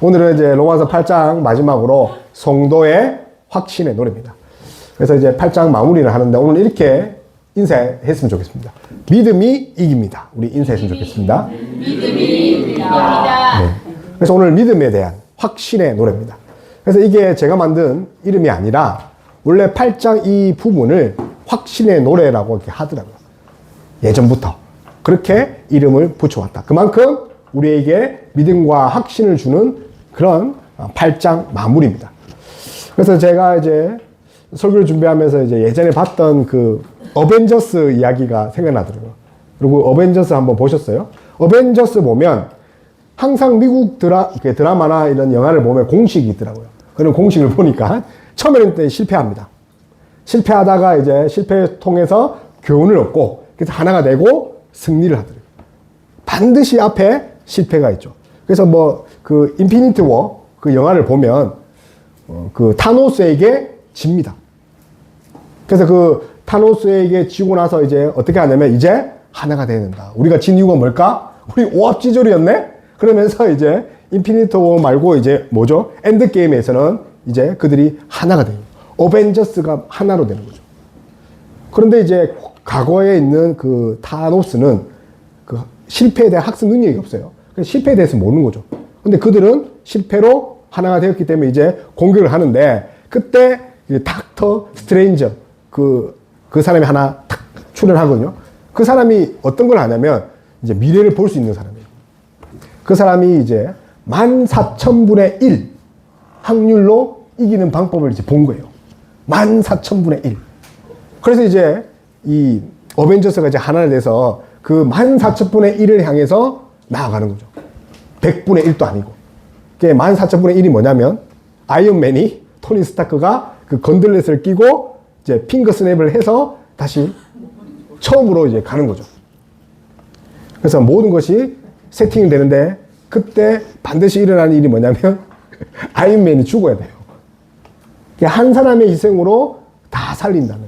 오늘은 이제 로마서 8장 마지막으로 성도의 확신의 노래입니다. 그래서 이제 8장 마무리를 하는데 오늘 이렇게 인사했으면 좋겠습니다. 믿음이 이깁니다. 우리 인사했으면 좋겠습니다. 믿음이 이깁니다. 네. 그래서 오늘 믿음에 대한 확신의 노래입니다. 그래서 이게 제가 만든 이름이 아니라 원래 8장 이 부분을 확신의 노래라고 이렇게 하더라고요. 예전부터 그렇게 이름을 붙여왔다. 그만큼 우리에게 믿음과 확신을 주는 그런 8장 마무리입니다. 그래서 제가 이제 설교를 준비하면서 이제 예전에 봤던 그 어벤져스 이야기가 생각나더라고요. 그리고 어벤져스 한번 보셨어요? 어벤져스 보면 항상 미국 드라마나 이런 영화를 보면 공식이 있더라고요. 그런 공식을 보니까 처음에는 실패합니다. 실패하다가 이제 실패를 통해서 교훈을 얻고 그래서 하나가 되고 승리를 하더라고요. 반드시 앞에 실패가 있죠. 그래서 뭐 그 인피니티 워 그 영화를 보면 그 타노스에게 집니다. 그래서 그 타노스에게 지고 나서 이제 어떻게 하냐면 이제 하나가 돼야 된다. 우리가 진 이유가 뭘까? 우리 오합지졸이었네? 그러면서 이제 인피니티 워 말고 이제 뭐죠? 엔드게임에서는 이제 그들이 하나가 돼요. 어벤져스가 하나로 되는 거죠. 그런데 이제 과거에 있는 그 타노스는 그 실패에 대한 학습 능력이 없어요. 그래서 실패에 대해서 모르는 거죠. 근데 그들은 실패로 하나가 되었기 때문에 이제 공격을 하는데 그때 닥터 스트레인저 그 사람이 하나 탁 출연하거든요. 그 사람이 어떤 걸 하냐면 이제 미래를 볼 수 있는 사람이에요. 그 사람이 이제 14,000분의 1 확률로 이기는 방법을 이제 본 거예요. 14,000분의 1. 그래서 이제 이 어벤져스가 이제 하나가 돼서 그 14,000분의 1을 향해서 나아가는 거죠. 100분의 1도 아니고. 그게 14,000분의 1이 뭐냐면 아이언맨이 토니 스타크가 그 건들렛을 끼고 이제 핑거 스냅을 해서 다시 처음으로 이제 가는 거죠. 그래서 모든 것이 세팅이 되는데 그때 반드시 일어나는 일이 뭐냐면 아이언맨이 죽어야 돼요. 한 사람의 희생으로 다 살린다는.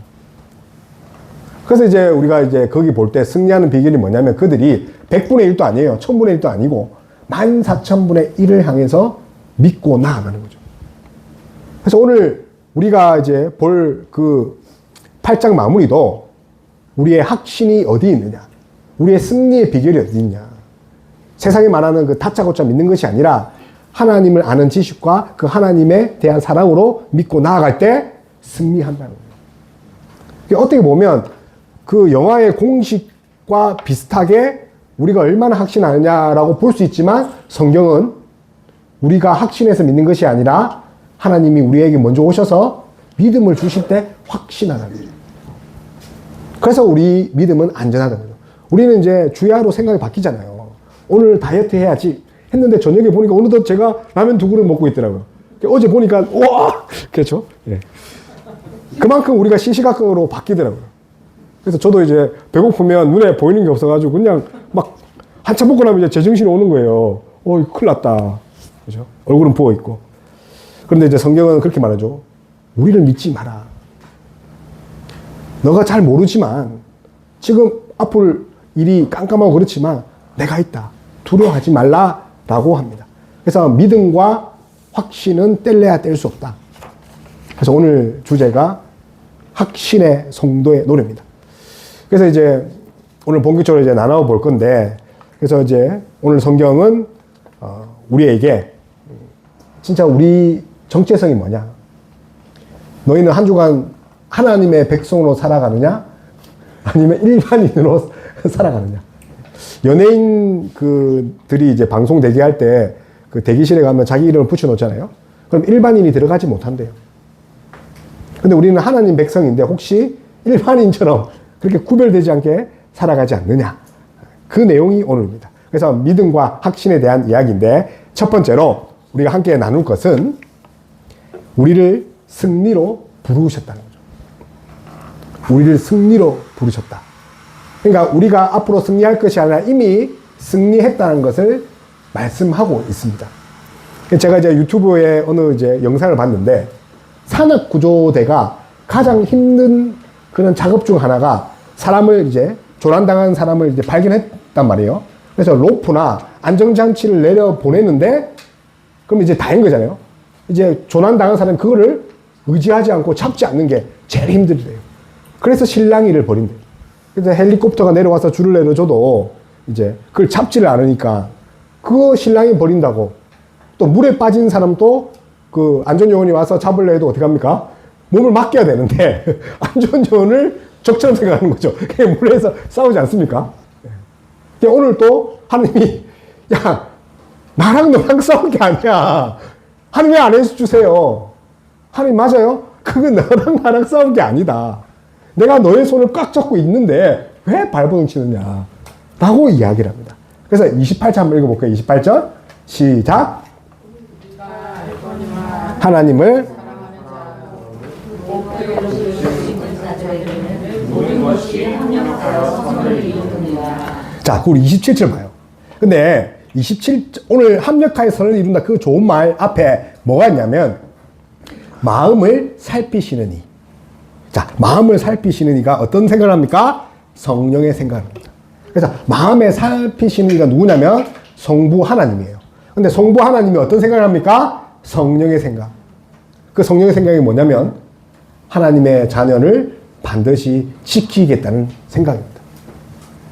그래서 이제 우리가 이제 거기 볼 때 승리하는 비결이 뭐냐면 그들이 100분의 1도 아니에요. 1000분의 1도 아니고 14,000분의 1을 향해서 믿고 나아가는 거죠. 그래서 오늘 우리가 이제 볼 그 8장 마무리도 우리의 확신이 어디 있느냐, 우리의 승리의 비결이 어디 있냐. 세상에 말하는 그 다짜고짜 믿는 것이 아니라 하나님을 아는 지식과 그 하나님에 대한 사랑으로 믿고 나아갈 때 승리한다는 거예요. 어떻게 보면 그 영화의 공식과 비슷하게 우리가 얼마나 확신하느냐라고 볼 수 있지만 성경은 우리가 확신해서 믿는 것이 아니라 하나님이 우리에게 먼저 오셔서 믿음을 주실 때 확신하는 거예요. 그래서 우리 믿음은 안전하다는 거예요. 우리는 이제 주야로 생각이 바뀌잖아요. 오늘 다이어트 해야지 했는데 저녁에 보니까 어느덧 제가 라면 2그릇 먹고 있더라고요. 어제 보니까 와 그렇죠? 예. 그만큼 우리가 시시각각으로 바뀌더라고요. 그래서 저도 이제 배고프면 눈에 보이는 게 없어가지고 그냥 막 한참 먹고 나면 이제 제정신이 오는 거예요. 큰일 났다. 그죠? 얼굴은 부어있고. 그런데 이제 성경은 그렇게 말하죠. 우리를 믿지 마라. 너가 잘 모르지만 지금 앞을 일이 깜깜하고 그렇지만 내가 있다. 두려워하지 말라라고 합니다. 그래서 믿음과 확신은 뗄래야 뗄 수 없다. 그래서 오늘 주제가 확신의 성도의 노래입니다. 그래서 이제 오늘 본격적으로 이제 나눠 볼 건데, 그래서 이제 오늘 성경은 우리에게 진짜 우리 정체성이 뭐냐? 너희는 한 주간 하나님의 백성으로 살아가느냐? 아니면 일반인으로 살아가느냐? 연예인 그들이 이제 방송 대기할 때 그 대기실에 가면 자기 이름을 붙여놓잖아요. 그럼 일반인이 들어가지 못한대요. 근데 우리는 하나님 백성인데 혹시 일반인처럼 그렇게 구별되지 않게 살아가지 않느냐. 그 내용이 오늘입니다. 그래서 믿음과 확신에 대한 이야기인데 첫 번째로 우리가 함께 나눌 것은 우리를 승리로 부르셨다는 거죠. 우리를 승리로 부르셨다. 그러니까 우리가 앞으로 승리할 것이 아니라 이미 승리했다는 것을 말씀하고 있습니다. 제가 이제 유튜브에 어느 이제 영상을 봤는데 산업구조대가 가장 힘든 그런 작업 중 하나가 사람을 이제 조난당한 사람을 이제 발견했단 말이에요. 그래서 로프나 안정장치를 내려 보내는데 그럼 이제 다인 거잖아요. 이제 조난당한 사람이 그거를 의지하지 않고 잡지 않는 게 제일 힘들대요. 그래서 실랑이를 벌인대요. 그래서 헬리콥터가 내려와서 줄을 내려줘도 이제 그걸 잡지를 않으니까 그거 실랑이 벌인다고. 또 물에 빠진 사람도 그 안전요원이 와서 잡으려 해도 어떻게 합니까? 몸을 맡겨야 되는데 안전요원을 적처럼 생각하는 거죠. 그냥 물에서 싸우지 않습니까? 오늘 또 하나님이 야 나랑 너랑 싸운 게 아니야. 하나님 왜 안 해주세요? 하나님 맞아요? 그건 너랑 나랑 싸운 게 아니다. 내가 너의 손을 꽉 잡고 있는데 왜 발버둥 치느냐 라고 이야기를 합니다. 그래서 28절 한번 읽어볼게요. 28절 시작. 하나님을 자, 우리 27절 봐요. 근데 27, 오늘 합력하여 선을 이룬다 그 좋은 말 앞에 뭐가 있냐면 마음을 살피시느니. 자, 마음을 살피시느니가 어떤 생각을 합니까? 성령의 생각을 합니다. 그래서 마음에 살피시는 이가 누구냐면 성부 하나님이에요. 근데 성부 하나님이 어떤 생각을 합니까? 성령의 생각. 그 성령의 생각이 뭐냐면 하나님의 자녀를 반드시 지키겠다는 생각입니다.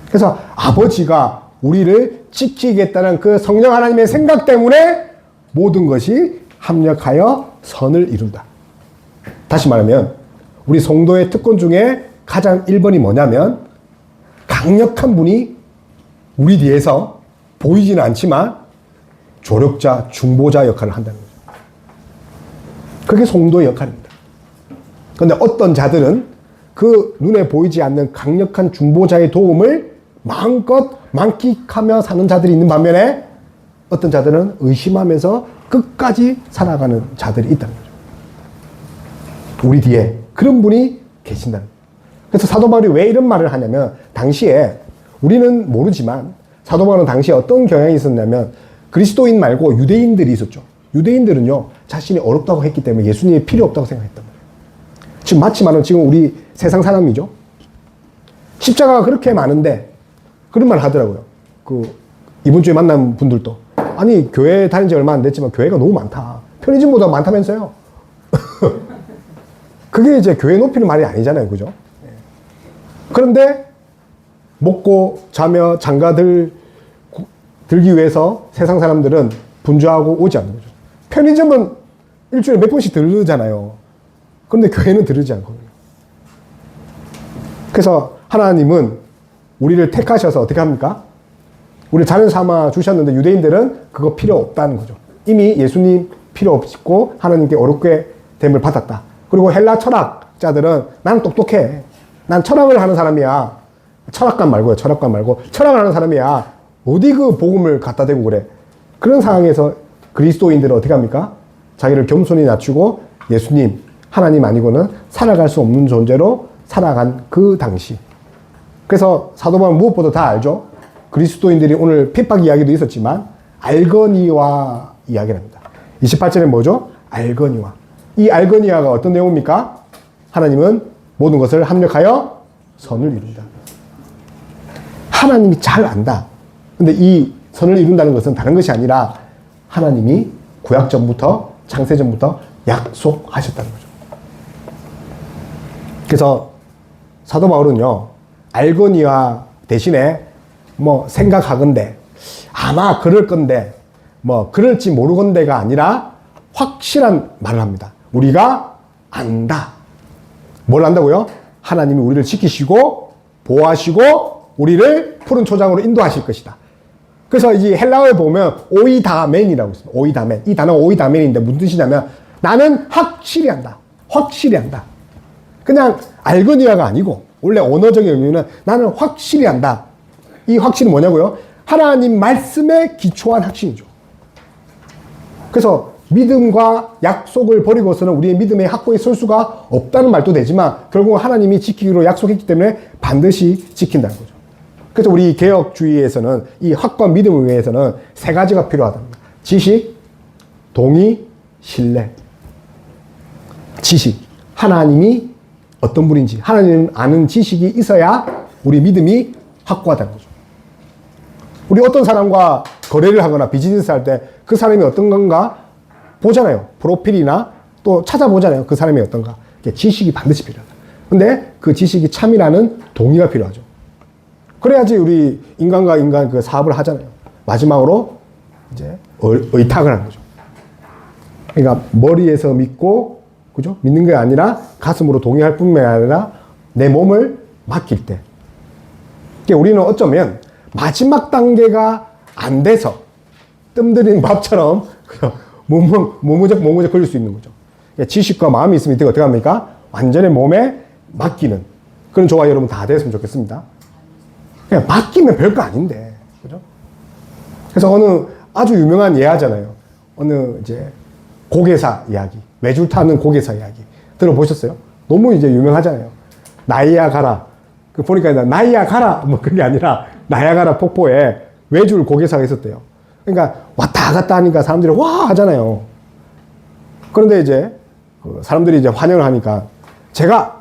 그래서 아버지가 우리를 지키겠다는 그 성령 하나님의 생각 때문에 모든 것이 합력하여 선을 이룬다. 다시 말하면 우리 성도의 특권 중에 가장 1번이 뭐냐면 강력한 분이 우리 뒤에서 보이지는 않지만 조력자, 중보자 역할을 한다는 거죠. 그게 성도의 역할입니다. 그런데 어떤 자들은 그 눈에 보이지 않는 강력한 중보자의 도움을 마음껏 만끽하며 사는 자들이 있는 반면에 어떤 자들은 의심하면서 끝까지 살아가는 자들이 있다는 거죠. 우리 뒤에 그런 분이 계신다는 거예요. 그래서 사도 바울이 왜 이런 말을 하냐면 당시에 우리는 모르지만 사도 바울은 당시에 어떤 경향이 있었냐면 그리스도인 말고 유대인들이 있었죠. 유대인들은요 자신이 어렵다고 했기 때문에 예수님이 필요 없다고 생각했단 말이에요. 지금 마치 말하면 지금 우리 세상 사람이죠. 십자가가 그렇게 많은데 그런 말 하더라고요. 그 이번 주에 만난 분들도 아니 교회 다닌 지 얼마 안 됐지만 교회가 너무 많다. 편의점보다 많다면서요. 그게 이제 교회 높이는 말이 아니잖아요. 그죠? 그런데 먹고 자며 장가 들기 위해서 세상 사람들은 분주하고 오지 않는 거죠. 편의점은 일주일에 몇 번씩 들르잖아요. 그런데 교회는 들르지 않거든요. 그래서 하나님은 우리를 택하셔서 어떻게 합니까? 우리 자녀 삼아 주셨는데 유대인들은 그거 필요 없다는 거죠. 이미 예수님 필요 없고 하나님께 어렵게 됨을 받았다. 그리고 헬라 철학자들은 나는 똑똑해. 난 철학을 하는 사람이야. 철학관 말고요. 철학관 말고. 철학을 하는 사람이야. 어디 그 복음을 갖다 대고 그래. 그런 상황에서 그리스도인들은 어떻게 합니까? 자기를 겸손히 낮추고 예수님, 하나님 아니고는 살아갈 수 없는 존재로 살아간 그 당시. 그래서 사도 바울은 무엇보다 다 알죠. 그리스도인들이 오늘 핍박 이야기도 있었지만 알거니와 이야기를 합니다. 28절에 뭐죠? 알거니와. 이 알거니아가 어떤 내용입니까? 하나님은 모든 것을 합력하여 선을 이룬다. 하나님이 잘 안다. 근데 이 선을 이룬다는 것은 다른 것이 아니라 하나님이 구약전부터 창세전부터 약속하셨다는 거죠. 그래서 사도 바울은요, 알거니와 대신에 뭐 생각하건대, 아마 그럴 건데, 뭐 그럴지 모르건대가 아니라 확실한 말을 합니다. 우리가 안다. 뭘 안다고요? 하나님이 우리를 지키시고 보호하시고 우리를 푸른 초장으로 인도하실 것이다. 그래서 이 헬라어에 보면 오이다멘이라고 있습니다. 오이다멘. 이 단어가 오이다멘인데 무슨 뜻이냐면 나는 확실히 안다. 확실히 안다. 그냥 알거니아가 아니고 원래 언어적인 의미는 나는 확실히 안다. 이 확신은 뭐냐고요? 하나님 말씀에 기초한 확신이죠. 그래서 믿음과 약속을 버리고서는 우리의 믿음의 확고에 설 수가 없다는 말도 되지만 결국 하나님이 지키기로 약속했기 때문에 반드시 지킨다는 거죠. 그래서 우리 개혁주의에서는 이 확고한 믿음을 위해서는 세 가지가 필요하답니다. 지식, 동의, 신뢰. 지식. 하나님이 어떤 분인지 하나님 아는 지식이 있어야 우리 믿음이 확고하다는 거죠. 우리 어떤 사람과 거래를 하거나 비즈니스 할 때 그 사람이 어떤 건가 보잖아요. 프로필이나 또 찾아보잖아요. 그 사람이 어떤가. 지식이 반드시 필요하다. 근데 그 지식이 참이라는 동의가 필요하죠. 그래야지 우리 인간과 인간 그 사업을 하잖아요. 마지막으로 이제 의탁을 하는 거죠. 그러니까 머리에서 믿고, 그죠? 믿는 게 아니라 가슴으로 동의할 뿐만 아니라 내 몸을 맡길 때. 그러니까 우리는 어쩌면 마지막 단계가 안 돼서 뜸들이는 밥처럼 모무적 걸릴 수 있는 거죠. 그러니까 지식과 마음이 있으면 이때 어떻게 합니까? 완전히 몸에 맡기는 그런 조화 여러분 다 됐으면 좋겠습니다. 그냥 맡기면 별거 아닌데, 그죠? 그래서 어느 아주 유명한 예하잖아요. 어느 이제 고개사 이야기, 외줄 타는 고개사 이야기 들어보셨어요? 너무 이제 유명하잖아요. 나이아가라. 그 보니까 나이아가라 뭐 그게 아니라 나이아가라 폭포에 외줄 고개사가 있었대요. 그러니까 왔다 갔다 하니까 사람들이 와 하잖아요. 그런데 이제 사람들이 이제 환영을 하니까 제가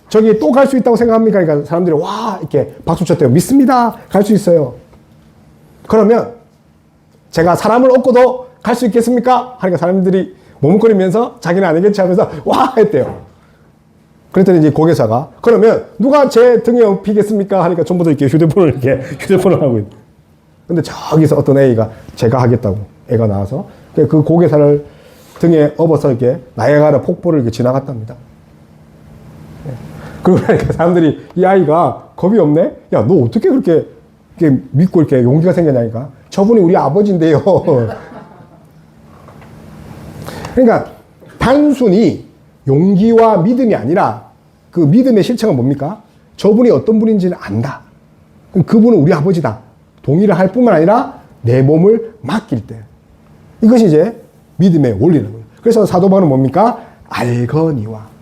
저기 또 갈 수 있다고 생각합니까? 그러니까 사람들이 와 이렇게 박수 쳤대요. 믿습니다. 갈 수 있어요. 그러면 제가 사람을 얻고도 갈 수 있겠습니까? 하니까 사람들이 머뭇거리면서 자기는 아니겠지 하면서 와 했대요. 그랬더니 이제 고개사가 그러면 누가 제 등에 업히겠습니까? 하니까 전부 다 이렇게 휴대폰을 하고 있는. 근데 저기서 어떤 애가 제가 하겠다고 애가 나와서 그 고개사를 등에 업어서 이렇게 나이아가라 폭포를 이렇게 지나갔답니다. 그러고 나니까 사람들이 이 아이가 겁이 없네? 야, 너 어떻게 그렇게 믿고 이렇게 용기가 생겼냐니까. 저분이 우리 아버지인데요. 그러니까 단순히 용기와 믿음이 아니라 그 믿음의 실체가 뭡니까? 저분이 어떤 분인지를 안다. 그분은 우리 아버지다. 동의를 할 뿐만 아니라 내 몸을 맡길 때. 이것이 이제 믿음의 원리라는 거예요. 그래서 사도 바울은 뭡니까? 알거니와.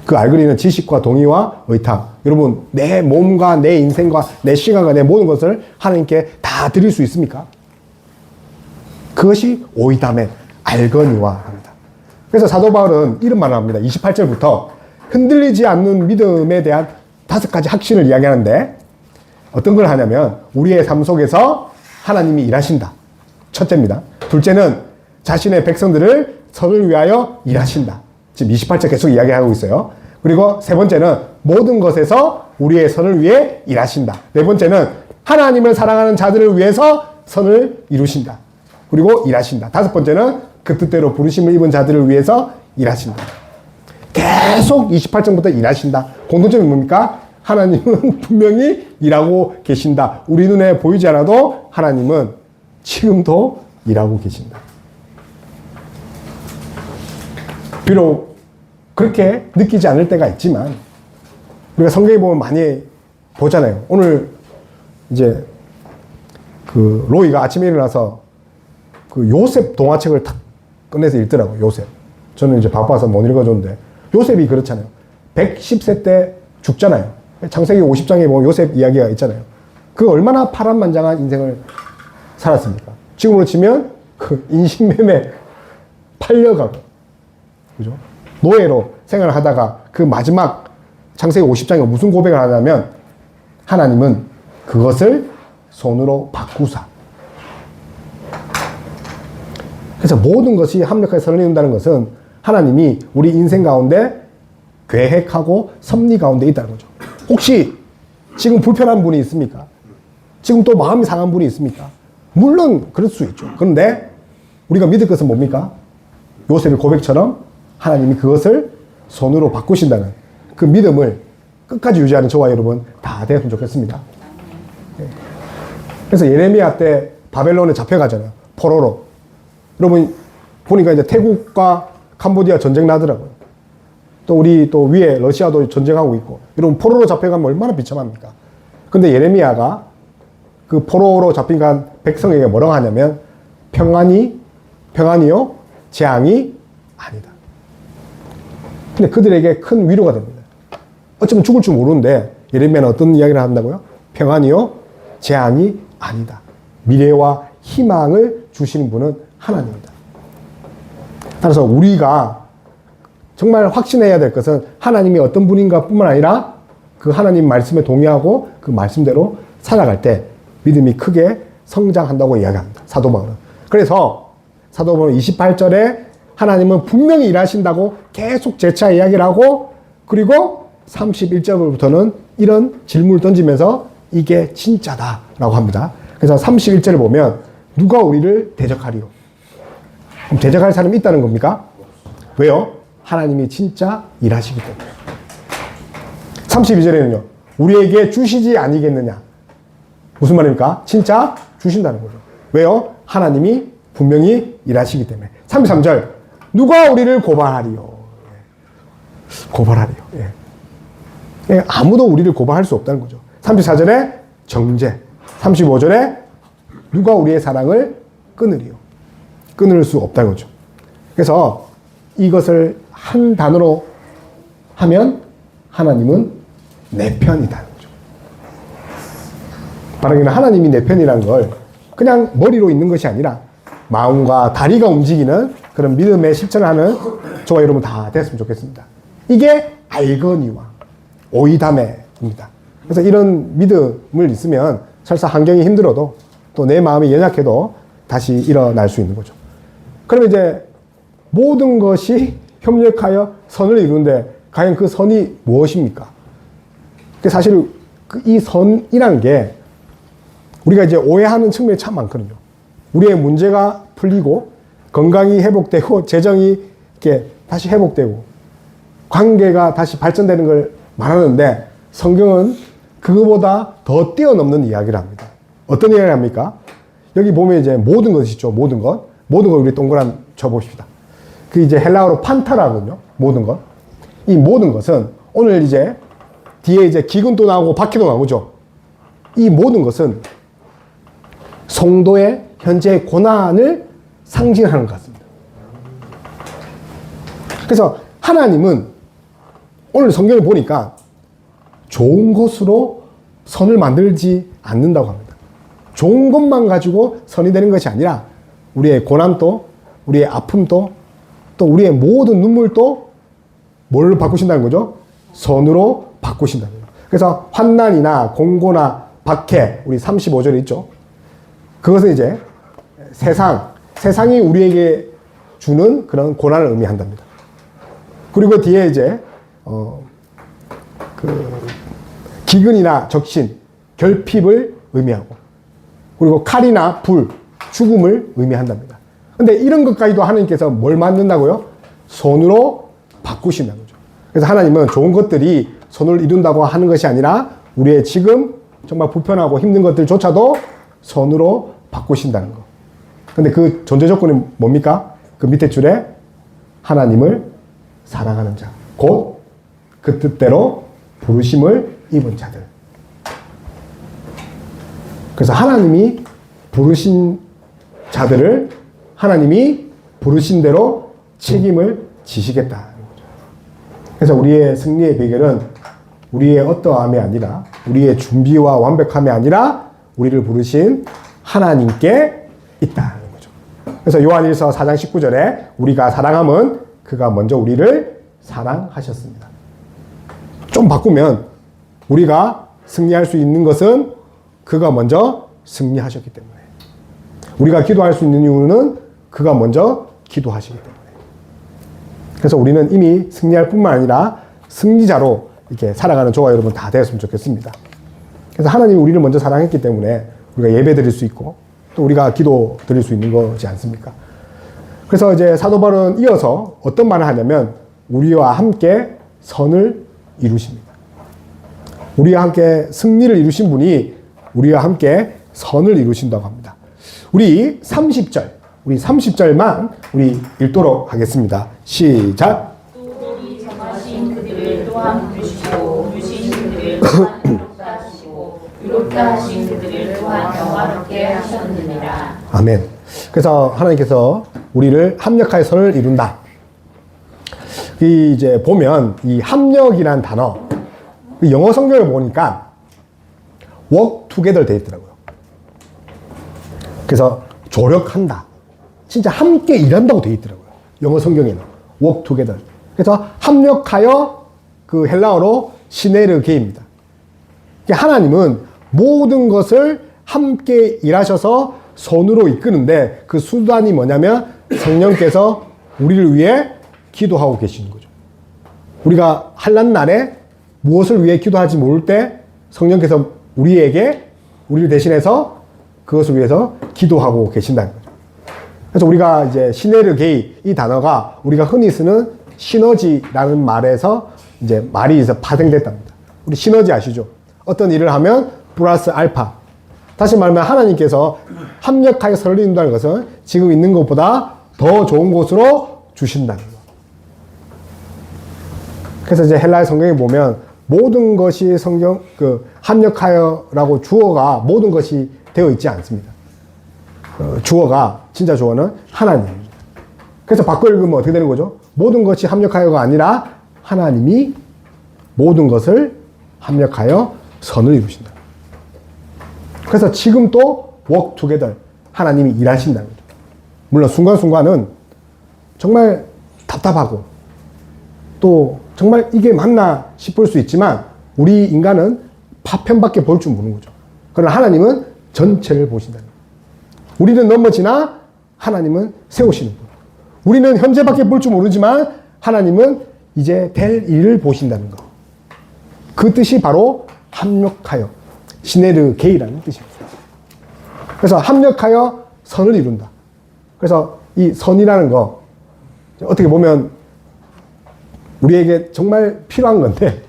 그 알거니는 지식과 동의와 의탁. 여러분, 내 몸과 내 인생과 내 시간과 내 모든 것을 하나님께 다 드릴 수 있습니까? 그것이 오이다멘, 알거니와 합니다. 그래서 사도 바울은 이런 말을 합니다. 28절부터 흔들리지 않는 믿음에 대한 5가지 확신을 이야기하는데 어떤 걸 하냐면 우리의 삶 속에서 하나님이 일하신다. 첫째입니다. 둘째는 자신의 백성들을 선을 위하여 일하신다. 지금 28절 계속 이야기하고 있어요. 그리고 세 번째는 모든 것에서 우리의 선을 위해 일하신다. 네 번째는 하나님을 사랑하는 자들을 위해서 선을 이루신다. 그리고 일하신다. 다섯 번째는 그 뜻대로 부르심을 입은 자들을 위해서 일하신다. 계속 28절부터 일하신다. 공통점이 뭡니까? 하나님은 분명히 일하고 계신다. 우리 눈에 보이지 않아도 하나님은 지금도 일하고 계신다. 비록 그렇게 느끼지 않을 때가 있지만 우리가 성경에 보면 많이 보잖아요. 오늘 이제 그 로이가 아침에 일어나서 그 요셉 동화책을 탁 꺼내서 읽더라고요. 요셉. 저는 이제 바빠서 못 읽어줬는데 요셉이 그렇잖아요. 110세 때 죽잖아요. 창세기 50장에 보면 요셉 이야기가 있잖아요. 그 얼마나 파란만장한 인생을 살았습니까? 지금으로 치면 그 인신매매 팔려가고, 그죠? 노예로 생활을 하다가 그 마지막 창세기 50장에 무슨 고백을 하냐면 하나님은 그것을 손으로 바꾸사. 그래서 모든 것이 합력하게 선을 이룬다는 것은 하나님이 우리 인생 가운데 계획하고 섭리 가운데 있다는 거죠. 혹시 지금 불편한 분이 있습니까? 지금 또 마음이 상한 분이 있습니까? 물론 그럴 수 있죠. 그런데 우리가 믿을 것은 뭡니까? 요셉의 고백처럼 하나님이 그것을 손으로 바꾸신다는 그 믿음을 끝까지 유지하는 저와 여러분 다 되었으면 좋겠습니다. 그래서 예레미야 때 바벨론에 잡혀가잖아요. 포로로. 여러분 보니까 이제 태국과 캄보디아 전쟁 나더라고요. 또 우리 또 위에 러시아도 전쟁하고 있고. 여러분 포로로 잡혀가면 얼마나 비참합니까? 근데 예레미야가 그 포로로 잡힌 백성에게 뭐라고 하냐면 평안이요 재앙이 아니다. 근데 그들에게 큰 위로가 됩니다. 어쩌면 죽을 줄 모르는데 예레미야는 어떤 이야기를 한다고요? 평안이요 재앙이 아니다. 미래와 희망을 주시는 분은 하나님이다. 따라서 우리가 정말 확신해야 될 것은 하나님이 어떤 분인가 뿐만 아니라 그 하나님 말씀에 동의하고 그 말씀대로 살아갈 때 믿음이 크게 성장한다고 이야기합니다. 사도 바울은. 그래서 사도행전 28절에 하나님은 분명히 일하신다고 계속 재차 이야기를 하고, 그리고 31절부터는 이런 질문을 던지면서 이게 진짜다라고 합니다. 그래서 31절을 보면 누가 우리를 대적하리요? 그럼 대적할 사람이 있다는 겁니까? 왜요? 하나님이 진짜 일하시기 때문에. 32절에는요. 우리에게 주시지 아니겠느냐? 무슨 말입니까? 진짜 주신다는 거죠. 왜요? 하나님이 분명히 일하시기 때문에. 33절. 누가 우리를 고발하리요? 고발하리요. 예. 예, 아무도 우리를 고발할 수 없다는 거죠. 34절에 정죄. 35절에 누가 우리의 사랑을 끊으리요? 끊을 수 없다는 거죠. 그래서 이것을 한 단어로 하면 하나님은 내 편이다는 거죠. 말하기는 하나님이 내 편이라는 걸 그냥 머리로 있는 것이 아니라 마음과 다리가 움직이는 그런 믿음의 실천을 하는 저와 여러분 다 됐으면 좋겠습니다. 이게 알거니와 오이담에입니다. 그래서 이런 믿음을 있으면 설사 환경이 힘들어도 또 내 마음이 연약해도 다시 일어날 수 있는 거죠. 그러면 이제 모든 것이 협력하여 선을 이루는데 과연 그 선이 무엇입니까? 사실 이 선이라는 게 우리가 이제 오해하는 측면이 참 많거든요. 우리의 문제가 풀리고 건강이 회복되고 재정이 이렇게 다시 회복되고 관계가 다시 발전되는 걸 말하는데 성경은 그거보다 더 뛰어넘는 이야기를 합니다. 어떤 이야기를 합니까? 여기 보면 이제 모든 것이죠. 모든 것. 모든 걸 우리 동그란 쳐봅시다. 그 이제 헬라어로 판타라거든요. 모든 것. 이 모든 것은 오늘 이제 뒤에 이제 기근도 나오고 박해도 나오죠. 이 모든 것은 성도의 현재 고난을 상징하는 것 같습니다. 그래서 하나님은 오늘 성경을 보니까 좋은 것으로 선을 만들지 않는다고 합니다. 좋은 것만 가지고 선이 되는 것이 아니라 우리의 고난도, 우리의 아픔도, 또 우리의 모든 눈물도 뭘로 바꾸신다는 거죠? 선으로 바꾸신다는 거죠. 그래서 환난이나 공고나 박해, 우리 35절에 있죠. 그것은 이제 세상이 우리에게 주는 그런 고난을 의미한답니다. 그리고 뒤에 이제 기근이나 적신, 결핍을 의미하고, 그리고 칼이나 불, 죽음을 의미한답니다. 근데 이런 것까지도 하나님께서 뭘 만든다고요? 손으로 바꾸신다는 거죠. 그래서 하나님은 좋은 것들이 손을 이룬다고 하는 것이 아니라 우리의 지금 정말 불편하고 힘든 것들조차도 손으로 바꾸신다는 거. 근데 그 존재 조건이 뭡니까? 그 밑에 줄에 하나님을 사랑하는 자, 곧 그 뜻대로 부르심을 입은 자들. 그래서 하나님이 부르신 자들을 하나님이 부르신 대로 책임을 지시겠다는 거죠. 그래서 우리의 승리의 비결은 우리의 어떠함이 아니라 우리의 준비와 완벽함이 아니라 우리를 부르신 하나님께 있다는 거죠. 그래서 요한일서 4장 19절에 우리가 사랑함은 그가 먼저 우리를 사랑하셨습니다. 좀 바꾸면 우리가 승리할 수 있는 것은 그가 먼저 승리하셨기 때문에, 우리가 기도할 수 있는 이유는 그가 먼저 기도하시기 때문에. 그래서 우리는 이미 승리할 뿐만 아니라 승리자로 이렇게 살아가는 저와 여러분 다 되었으면 좋겠습니다. 그래서 하나님이 우리를 먼저 사랑했기 때문에 우리가 예배 드릴 수 있고 또 우리가 기도 드릴 수 있는 거지 않습니까? 그래서 이제 사도 바울은 이어서 어떤 말을 하냐면 우리와 함께 선을 이루십니다. 우리와 함께 승리를 이루신 분이 우리와 함께 선을 이루신다고 합니다. 우리 30절만 우리 읽도록 하겠습니다. 시작. 또 이 정하신 그들을 또한 부르시고 부르신 그들을 또한 유롭다 하시고 유롭다 하신 그들을 또한 영화롭게 하셨느니라. 아멘. 그래서 하나님께서 우리를 합력하여 선을 이룬다. 이제 보면 이 합력이라는 단어, 영어 성경을 보니까 work together 돼 있더라고요. 그래서 조력한다. 진짜 함께 일한다고 돼 있더라고요. 영어 성경에는 work together. 그래서 합력하여 그 헬라어로 시네르게입니다. 하나님은 모든 것을 함께 일하셔서 손으로 이끄는데 그 수단이 뭐냐면 성령께서 우리를 위해 기도하고 계시는 거죠. 우리가 환난 날에 무엇을 위해 기도하지 모를 때 성령께서 우리를 대신해서 그것을 위해서 기도하고 계신다는 거죠. 그래서 우리가 이제 시네르게이 이 단어가 우리가 흔히 쓰는 시너지라는 말에서 이제 말이 이제 파생됐답니다. 우리 시너지 아시죠? 어떤 일을 하면 플러스 알파. 다시 말하면 하나님께서 합력하여 선을 이룬다는 것은 지금 있는 것보다 더 좋은 곳으로 주신다는 거. 그래서 이제 헬라의 성경에 보면 모든 것이 합력하여라고 주어가 모든 것이 되어 있지 않습니다. 주어가, 진짜 주어는 하나님입니다. 그래서 바꿔 읽으면 어떻게 되는 거죠? 모든 것이 합력하여가 아니라 하나님이 모든 것을 합력하여 선을 이루신다. 그래서 지금 또 work together. 하나님이 일하신다는 거죠. 물론 순간순간은 정말 답답하고 또 정말 이게 맞나 싶을 수 있지만 우리 인간은 파편밖에 볼 줄 모르는 거죠. 그러나 하나님은 전체를 보신다는 거예요. 우리는 넘어지나 하나님은 세우시는 거예요. 우리는 현재밖에 볼 줄 모르지만 하나님은 이제 될 일을 보신다는 거. 그 뜻이 바로 합력하여 시네르게이라는 뜻입니다. 그래서 합력하여 선을 이룬다. 그래서 이 선이라는 거 어떻게 보면 우리에게 정말 필요한 건데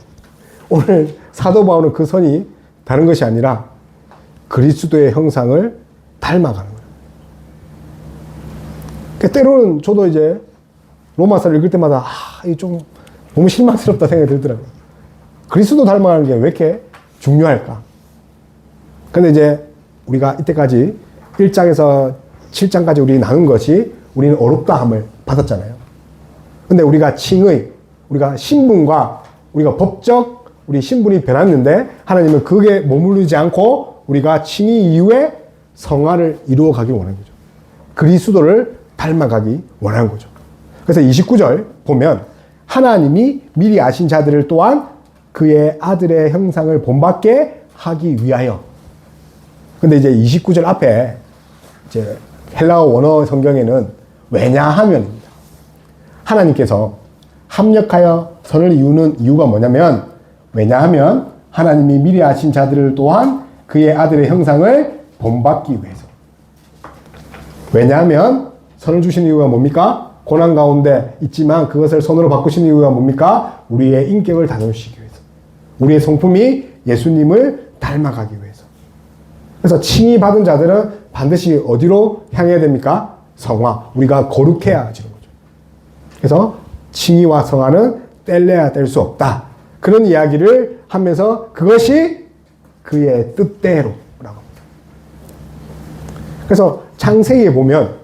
오늘 사도 바울은 그 선이 다른 것이 아니라 그리스도의 형상을 닮아가는 거예요. 그러니까 때로는 저도 이제 로마서를 읽을 때마다 이게 좀 너무 실망스럽다 생각이 들더라고요. 그리스도 닮아가는 게 왜 이렇게 중요할까? 근데 이제 우리가 이때까지 1장에서 7장까지 우리 나눈 것이 우리는 어렵다함을 받았잖아요. 근데 우리가 우리가 신분과 우리가 법적 우리 신분이 변했는데 하나님은 그게 머무르지 않고 우리가 칭의 이후에 성화를 이루어 가기 원하는 거죠. 그리스도를 닮아가기 원하는 거죠. 그래서 29절 보면 하나님이 미리 아신 자들을 또한 그의 아들의 형상을 본받게 하기 위하여. 근데 이제 29절 앞에 이제 헬라어 원어 성경에는 왜냐하면입니다. 하나님께서 합력하여 선을 이루는 이유가 뭐냐면 왜냐하면 하나님이 미리 아신 자들을 또한 그의 아들의 형상을 본받기 위해서. 왜냐하면 선을 주신 이유가 뭡니까? 고난 가운데 있지만 그것을 선으로 바꾸신 이유가 뭡니까? 우리의 인격을 다듬으시기 위해서. 우리의 성품이 예수님을 닮아가기 위해서. 그래서 칭의 받은 자들은 반드시 어디로 향해야 됩니까? 성화. 우리가 거룩해야 지는 거죠. 그래서 칭의와 성화는 뗄래야 뗄 수 없다. 그런 이야기를 하면서 그것이 그의 뜻대로라고 합니다. 그래서 창세기에 보면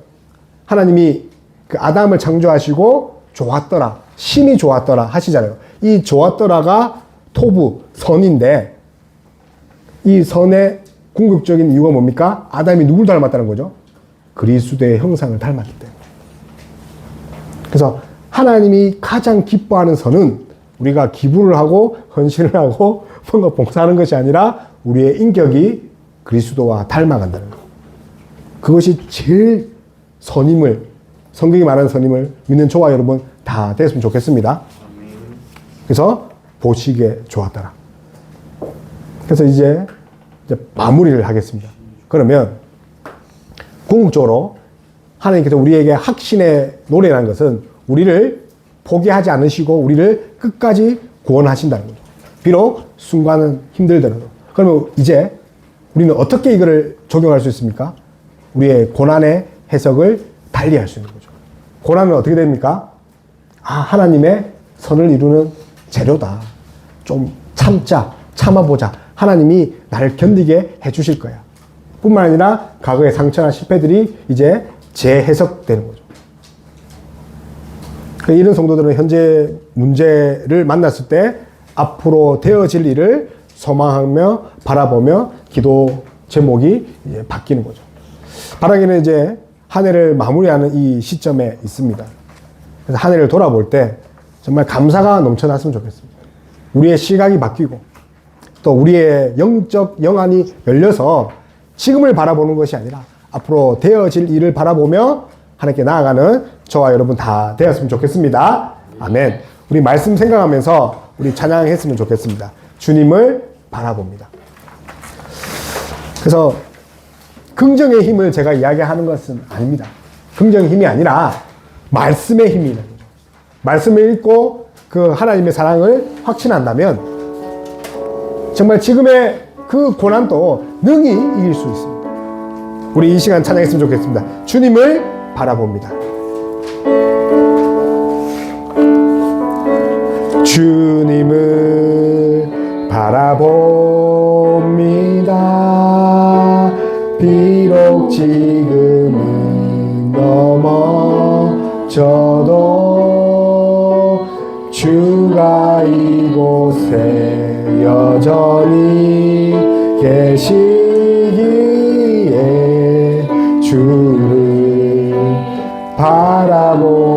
하나님이 그 아담을 창조하시고 좋았더라, 심히 좋았더라 하시잖아요. 이 좋았더라가 토부, 선인데 이 선의 궁극적인 이유가 뭡니까? 아담이 누굴 닮았다는 거죠? 그리스도의 형상을 닮았기 때문에. 그래서 하나님이 가장 기뻐하는 선은 우리가 기부를 하고 헌신을 하고 뭔가 봉사하는 것이 아니라 우리의 인격이 그리스도와 닮아간다는 것. 그것이 제일 선임을, 성경이 말하는 선임을 믿는 저와 여러분 다 됐으면 좋겠습니다. 그래서 보시기에 좋았더라. 그래서 이제 마무리를 하겠습니다. 그러면 궁극적으로 하나님께서 우리에게 확신의 노래라는 것은 우리를 포기하지 않으시고 우리를 끝까지 구원하신다는 거죠. 비록 순간은 힘들더라도. 그러면 이제 우리는 어떻게 이거를 적용할 수 있습니까? 우리의 고난의 해석을 달리할 수 있는 거죠. 고난은 어떻게 됩니까? 하나님의 선을 이루는 재료다. 좀 참아보자. 하나님이 나를 견디게 해주실 거야. 뿐만 아니라 과거의 상처나 실패들이 이제 재해석되는 거죠. 이런 성도들은 현재 문제를 만났을 때 앞으로 되어질 일을 소망하며 바라보며 기도 제목이 이제 바뀌는 거죠. 바라기는 이제 한 해를 마무리하는 이 시점에 있습니다. 그래서 한 해를 돌아볼 때 정말 감사가 넘쳐났으면 좋겠습니다. 우리의 시각이 바뀌고 또 우리의 영적 영안이 열려서 지금을 바라보는 것이 아니라 앞으로 되어질 일을 바라보며 하나님께 나아가는 저와 여러분 다 되었으면 좋겠습니다. 아멘. 우리 말씀 생각하면서 우리 찬양했으면 좋겠습니다. 주님을 바라봅니다. 그래서 긍정의 힘을 제가 이야기하는 것은 아닙니다. 긍정의 힘이 아니라 말씀의 힘이라는 거죠. 말씀을 읽고 그 하나님의 사랑을 확신한다면 정말 지금의 그 고난도 능히 이길 수 있습니다. 우리 이 시간 찬양했으면 좋겠습니다. 주님을 바라봅니다. 주님을 바라봅니다. 비록 지금은 넘어져도 주가 이곳에 여전히 계시기에 주를 바라보